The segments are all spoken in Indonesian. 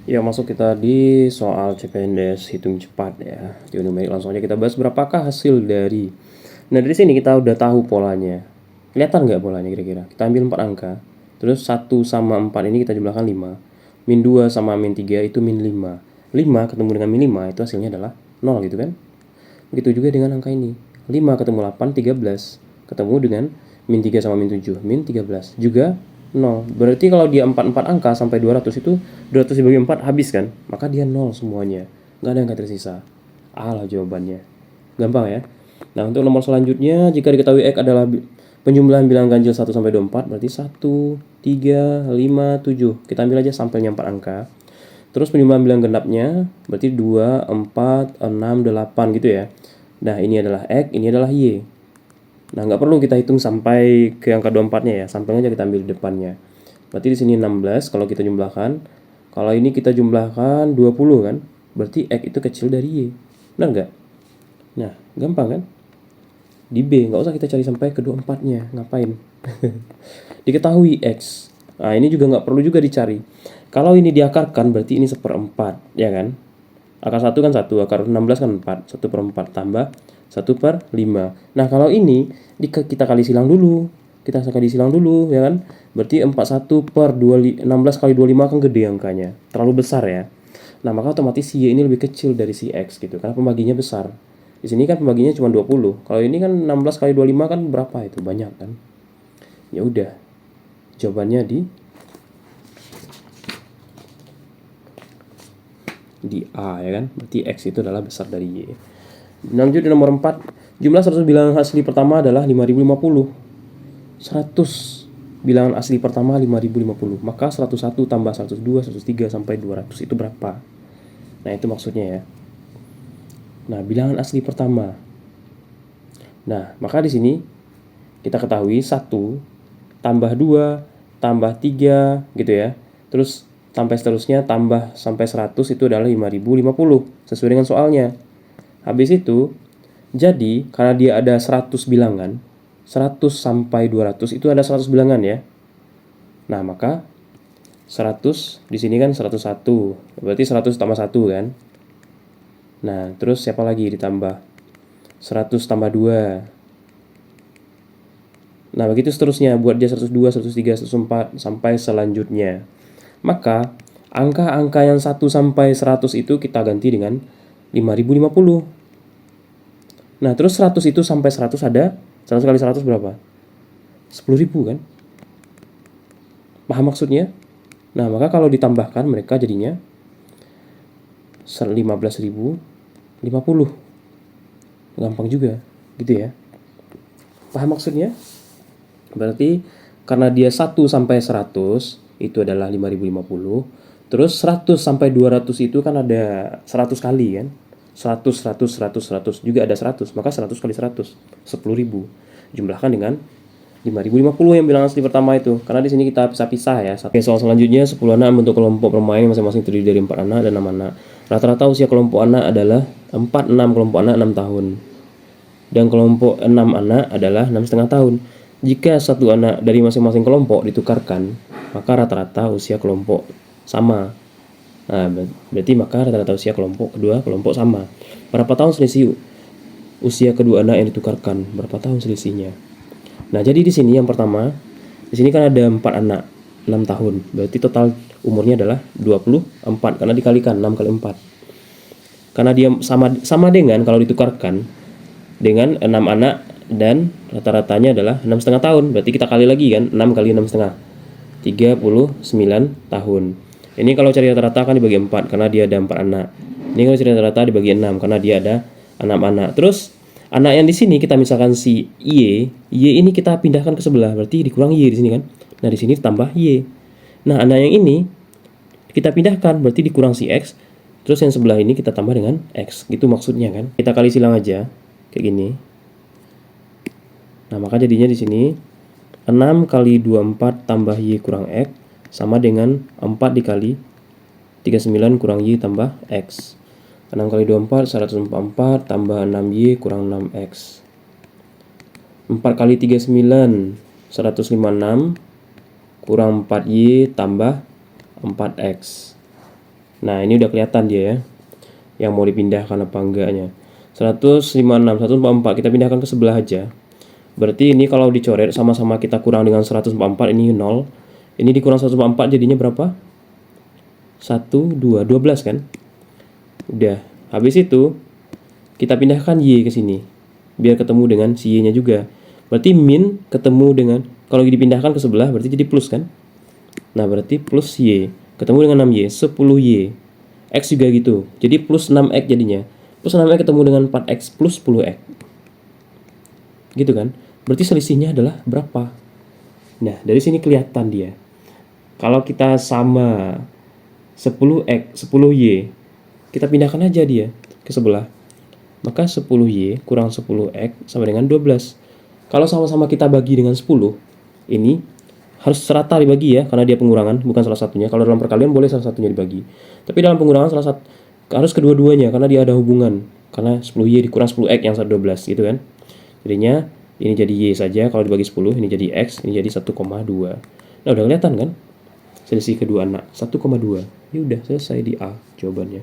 Ya, masuk kita di soal CPNS hitung cepat ya. Di numerik langsung aja kita bahas berapakah hasil dari. Nah, dari sini kita udah tahu polanya. Kelihatan nggak polanya kira-kira? Kita ambil 4 angka. Terus 1 sama 4 ini kita jumlahkan 5. Min 2 sama min 3 itu min 5. 5 ketemu dengan min 5 itu hasilnya adalah 0 gitu kan? Begitu juga dengan angka ini. 5 ketemu 8, 13. Ketemu dengan min 3 sama min 7, min 13. Juga 0. Berarti kalau dia 4 angka sampai 200 itu 200 dibagi 4 habis kan? Maka dia 0 semuanya. Nggak ada yang tersisa. A lah jawabannya. Gampang ya. Nah, untuk nomor selanjutnya, jika diketahui X adalah penjumlahan bilangan ganjil 1 sampai 24, berarti 1, 3, 5, 7. Kita ambil aja sampelnya 4 angka. Terus penjumlahan bilangan genapnya berarti 2, 4, 6, 8 gitu ya. Nah, ini adalah X, ini adalah Y. Nah, nggak perlu kita hitung sampai ke angka 24-nya ya. Sampelnya aja kita ambil di depannya. Berarti di sini 16 kalau kita jumlahkan. Kalau ini kita jumlahkan 20 kan. Berarti X itu kecil dari Y. Benar nggak? Nah, gampang kan? Di B, nggak usah kita cari sampai ke 24-nya. Ngapain? Diketahui X. Nah, ini juga nggak perlu juga dicari. Kalau ini diakarkan berarti ini 1/4, ya kan? Akar 1 kan 1, akar 16 kan 4. 1/4 tambah 1/5. Nah, kalau ini kita kali silang dulu. Kita kali silang dulu, ya kan? Berarti 16 kali 25 kan gede angkanya. Terlalu besar ya. Nah, maka otomatis si Y ini lebih kecil dari si X gitu. Karena pembaginya besar. Di sini kan pembaginya cuma 20. Kalau ini kan 16 kali 25 kan berapa itu? Banyak kan? Ya udah. Jawabannya di A ya kan. Berarti X itu adalah besar dari Y. Lanjut di nomor 4. Jumlah 100 bilangan asli pertama adalah 5050. 100 bilangan asli pertama 5050. Maka 101 tambah 102, 103 sampai 200 itu berapa? Nah, itu maksudnya ya. Nah, bilangan asli pertama. Nah, maka di sini kita ketahui 1 tambah 2 tambah 3 gitu ya. Terus sampai seterusnya tambah sampai 100 itu adalah 5050 sesuai dengan soalnya. Habis itu jadi karena dia ada 100 bilangan, 100 sampai 200 itu ada 100 bilangan ya. Nah, maka 100 di sini kan 101. Berarti 100 tambah 1 kan. Nah, terus siapa lagi ditambah? 100 tambah 2. Nah, begitu seterusnya buat dia 102, 103, 104 sampai selanjutnya. Maka angka-angka yang 1 sampai 100 itu kita ganti dengan 5050. Nah, terus 100 itu sampai 100 ada 100 kali 100 berapa? 10.000 kan? Paham maksudnya? Nah, maka kalau ditambahkan mereka jadinya 15.050. Gampang juga, gitu ya. Paham maksudnya? Berarti karena dia 1 sampai 100 itu adalah 5050. Terus 100 sampai 200 itu kan ada 100 kali kan? 100, 100, 100, 100 juga ada 100. Maka 100 kali 100, 10.000. Jumlahkan dengan 5050 yang bilangan asli pertama itu. Karena di sini kita pisah-pisah ya. Oke, soal selanjutnya 10 anak bentuk kelompok bermain masing-masing terdiri dari 4 anak dan 6 anak. Rata-rata usia kelompok anak adalah 4, 6, kelompok anak 6 tahun. Dan kelompok 6 anak adalah 6,5 tahun. Jika satu anak dari masing-masing kelompok ditukarkan, maka rata-rata usia kelompok sama. Nah, berarti maka rata-rata usia kelompok kedua kelompok sama. Berapa tahun selisih usia kedua anak yang ditukarkan? Berapa tahun selisihnya? Nah, jadi di sini yang pertama, di sini kan ada 4 anak, 6 tahun. Berarti total umurnya adalah 24 karena dikalikan 6 kali 4. Karena dia sama dengan kalau ditukarkan dengan 6 anak dan rata-ratanya adalah 6,5 tahun. Berarti kita kali lagi kan, 6 kali 6,5. 39 tahun. Ini kalau cari rata-rata kan dibagi 4 karena dia ada 4 anak. Ini kalau cari rata-rata dibagi 6 karena dia ada 6 anak. Terus anak yang di sini kita misalkan si Y ini kita pindahkan ke sebelah, berarti dikurang Y di sini kan. Nah, di sini tambah Y. Nah, anak yang ini kita pindahkan, berarti dikurang si X. Terus yang sebelah ini kita tambah dengan X. Gitu maksudnya kan. Kita kali silang aja kayak gini. Nah, maka jadinya di sini 6 kali 24 tambah Y kurang X sama dengan 4 dikali 39 kurang Y tambah X. 6 kali 24 144 tambah 6Y kurang 6X. 4 kali 39 156 kurang 4Y tambah 4X. Nah, ini udah kelihatan dia ya, yang mau dipindahkan apa enggaknya. 156, 144 kita pindahkan ke sebelah aja. Berarti ini kalau dicoret sama-sama kita kurang dengan 144, ini 0. Ini dikurang 144 jadinya berapa? 1, 2, 12 kan? Udah. Habis itu kita pindahkan Y ke sini biar ketemu dengan si Y-nya juga. Berarti min ketemu dengan, kalau dipindahkan ke sebelah berarti jadi plus kan? Nah, berarti plus Y ketemu dengan 6Y, 10Y. X juga gitu. Jadi plus 6X jadinya. Plus 6X ketemu dengan 4X plus 10X. Gitu kan? Berarti selisihnya adalah berapa? Nah, dari sini kelihatan dia. Kalau kita sama 10X, 10Y, kita pindahkan aja dia ke sebelah. Maka 10Y kurang 10X sama dengan 12. Kalau sama-sama kita bagi dengan 10, ini harus serata dibagi ya, karena dia pengurangan, bukan salah satunya. Kalau dalam perkalian boleh salah satunya dibagi. Tapi dalam pengurangan salah satu harus kedua-duanya, karena dia ada hubungan. Karena 10Y dikurang 10X yang 12 gitu kan. Jadinya ini jadi Y saja, kalau dibagi 10, ini jadi X, ini jadi 1,2. Nah, udah kelihatan kan? Selisih kedua anak, 1,2. Ya udah selesai di A jawabannya.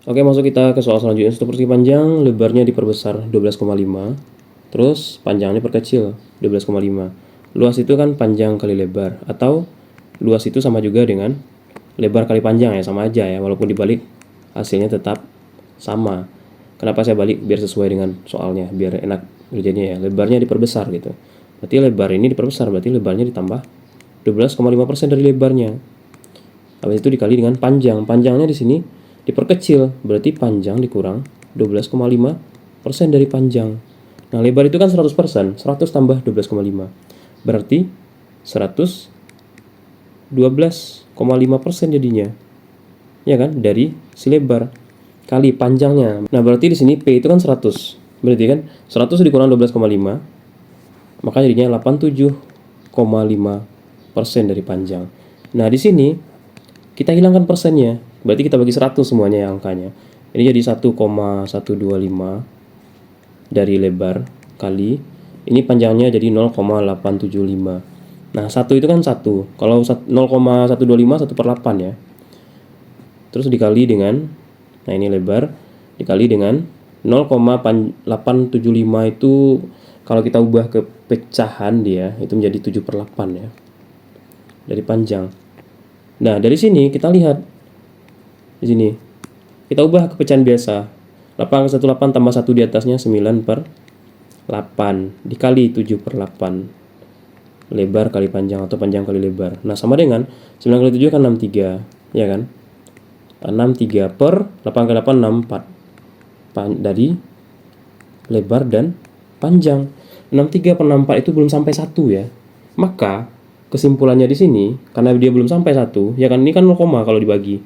Oke, masuk kita ke soal selanjutnya. Untuk persegi panjang, lebarnya diperbesar 12,5. Terus panjangnya diperkecil 12,5. Luas itu kan panjang kali lebar, atau luas itu sama juga dengan lebar kali panjang ya, sama aja ya, walaupun dibalik hasilnya tetap sama. Kenapa saya balik? Biar sesuai dengan soalnya, biar enak kerjanya ya. Lebarnya diperbesar gitu. Berarti lebar ini diperbesar, berarti lebarnya ditambah 12,5% dari lebarnya. Habis itu dikali dengan panjang. Panjangnya di sini diperkecil, berarti panjang dikurang 12,5% dari panjang. Nah, lebar itu kan 100%, 100 tambah 12,5. Berarti 112,5% jadinya. Ya kan? Dari si lebar kali panjangnya. Nah, berarti di sini P itu kan 100. Berarti kan 100 dikurang 12,5, maka jadinya 87,5% dari panjang. Nah, di sini kita hilangkan persennya. Berarti kita bagi 100 semuanya ya angkanya. Ini jadi 1,125 dari lebar kali ini panjangnya jadi 0,875. Nah, 1 itu kan 1. Kalau 0,125 1/8 ya. Terus dikali dengan, nah ini lebar, dikali dengan 0,875 itu kalau kita ubah ke pecahan dia itu menjadi 7/8 ya. Dari panjang. Nah, dari sini kita lihat di sini. Kita ubah ke pecahan biasa. 8/18 tambah 1 di atasnya 9/8 dikali 7/8. Lebar kali panjang atau panjang kali lebar. Nah, sama dengan 9 kali 7 kan 63, ya kan? 63 per 8 kali 8 64. Dari lebar dan panjang. 63 per 64 itu belum sampai 1 ya. Maka kesimpulannya di sini, karena dia belum sampai 1, ya kan, ini kan 0, kalau dibagi.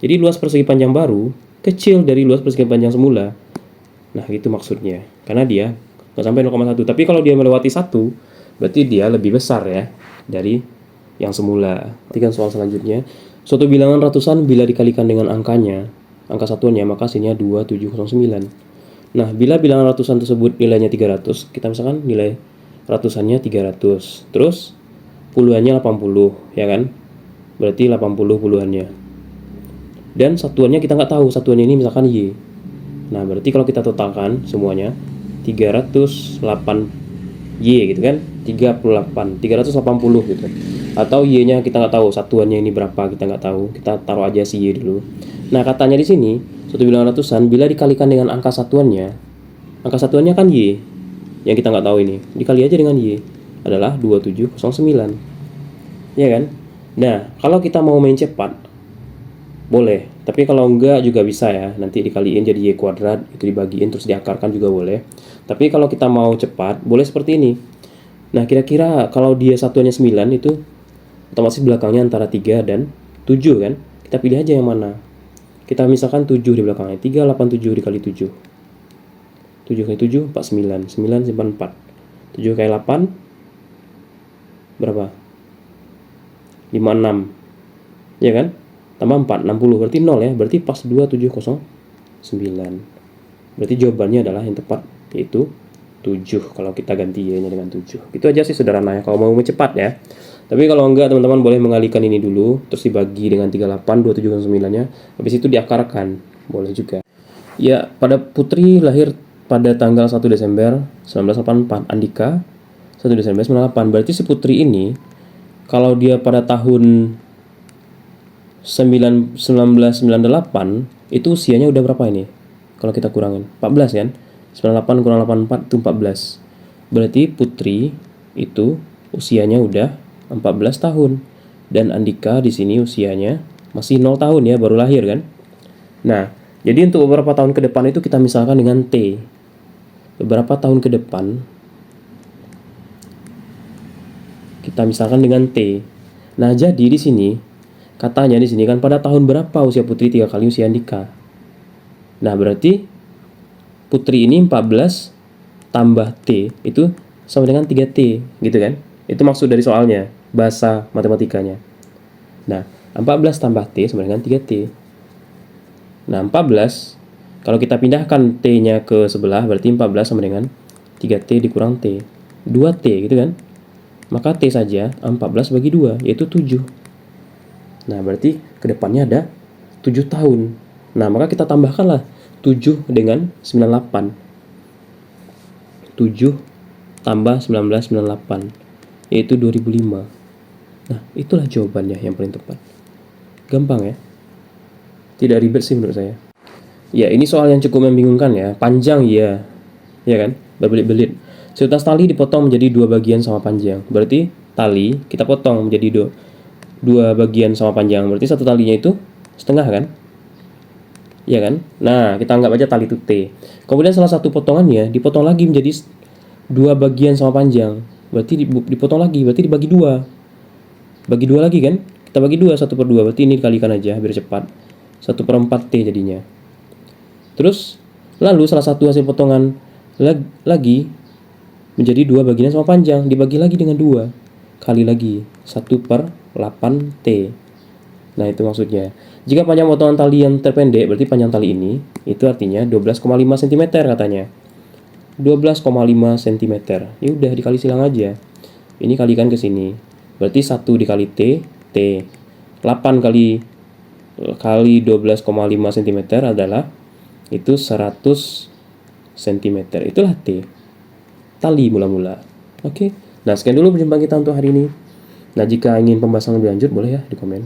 Jadi luas persegi panjang baru kecil dari luas persegi panjang semula. Nah, gitu maksudnya. Karena dia nggak sampai 0,1. Tapi kalau dia melewati 1, berarti dia lebih besar ya dari yang semula. Perhatikan soal selanjutnya. Suatu bilangan ratusan bila dikalikan dengan angkanya, angka satuannya, maka hasilnya 2709. Nah, bila bilangan ratusan tersebut nilainya 300, kita misalkan nilai ratusannya 300. Terus puluhannya 80, ya kan? Berarti 80 puluhannya. Dan satuannya kita nggak tahu, satuannya ini misalkan Y. Nah, berarti kalau kita totalkan semuanya 308 Y gitu kan, 380 gitu. Atau Y-nya kita nggak tahu, satuannya ini berapa kita nggak tahu, kita taruh aja si Y dulu. Nah, katanya di sini suatu bilangan ratusan bila dikalikan dengan angka satuannya kan Y, yang kita nggak tahu ini, dikali aja dengan Y adalah 2709, ya kan? Nah, kalau kita mau main cepat boleh, tapi kalau enggak juga bisa ya, nanti dikaliin jadi Y kuadrat, itu dibagiin terus diakarkan juga boleh. Tapi kalau kita mau cepat, boleh seperti ini. Nah, kira-kira kalau dia satuannya 9 itu otomatis belakangnya antara 3 dan 7 kan? Kita pilih aja yang mana. Kita misalkan 7 di belakangnya, 387 dikali 7. 7 kali 7, 49. 9 simpan 4. 7 kali 8, berapa? 56. Ya kan? Tambah 4, 60, berarti 0 ya. Berarti pas 2709. Berarti jawabannya adalah yang tepat, yaitu 7 kalau kita ganti Y-nya dengan 7. Itu aja sih sederhananya kalau mau cepat ya. Tapi kalau enggak, teman-teman boleh mengalihkan ini dulu, terus dibagi dengan 38, 27, dan 9-nya. Habis itu diakarkan, boleh juga. Ya, pada Putri lahir pada tanggal 1 Desember 1984, Andika 1 Desember 98. Berarti si Putri ini, kalau dia pada tahun 1998, itu usianya udah berapa ini? Kalau kita kurangin, 14 kan? 98 kurang 84 itu 14. Berarti Putri itu usianya udah 14 tahun. Dan Andika di sini usianya masih 0 tahun ya, baru lahir kan? Nah, jadi untuk beberapa tahun ke depan itu kita misalkan dengan T. Beberapa tahun ke depan kita misalkan dengan T. Nah, jadi di sini katanya di sini kan pada tahun berapa usia Putri 3 kali usia Andika. Nah, berarti Putri ini 14 tambah T itu sama dengan 3T gitu kan? Itu maksud dari soalnya, bahasa matematikanya. Nah, 14 tambah T sama dengan 3T. Nah, 14 kalau kita pindahkan T-nya ke sebelah berarti 14 sama dengan 3T dikurang T. 2T gitu kan? Maka T saja 14 bagi 2 yaitu 7. Nah, berarti kedepannya ada 7 tahun. Nah, maka kita tambahkanlah 7 dengan 98. 7 tambah 1998 yaitu 2005. Nah, itulah jawabannya yang paling tepat. Gampang ya? Tidak ribet sih menurut saya. Ya, ini soal yang cukup membingungkan ya. Panjang ya. Ya kan? Berbelit-belit. Seutas tali dipotong menjadi 2 bagian sama panjang. Berarti tali kita potong menjadi 2 bagian sama panjang. Berarti satu talinya itu setengah kan? Ya kan? Nah, kita anggap aja tali itu T. Kemudian salah satu potongannya dipotong lagi menjadi 2 bagian sama panjang. Berarti dipotong lagi, berarti dibagi 2. Bagi 2 lagi kan? Kita bagi 2, 1/2. Berarti ini dikalikan aja biar cepat. 1/4 T jadinya. Terus, lalu salah satu hasil potongan lagi menjadi 2 bagian sama panjang. Dibagi lagi dengan 2. Kali lagi. 1/8 T. Nah, itu maksudnya. Jika panjang potongan tali yang terpendek, berarti panjang tali ini, itu artinya 12,5 cm katanya. 12,5 cm. Ya udah dikali silang aja. Ini kalikan ke sini. Berarti 1 dikali T, T. 8 kali 12,5 cm adalah itu 100 cm. Itulah T. Tali mula-mula. Oke. Nah, sekian dulu perjumpaan kita untuk hari ini. Nah, jika ingin pembahasan lebih lanjut boleh ya di komen.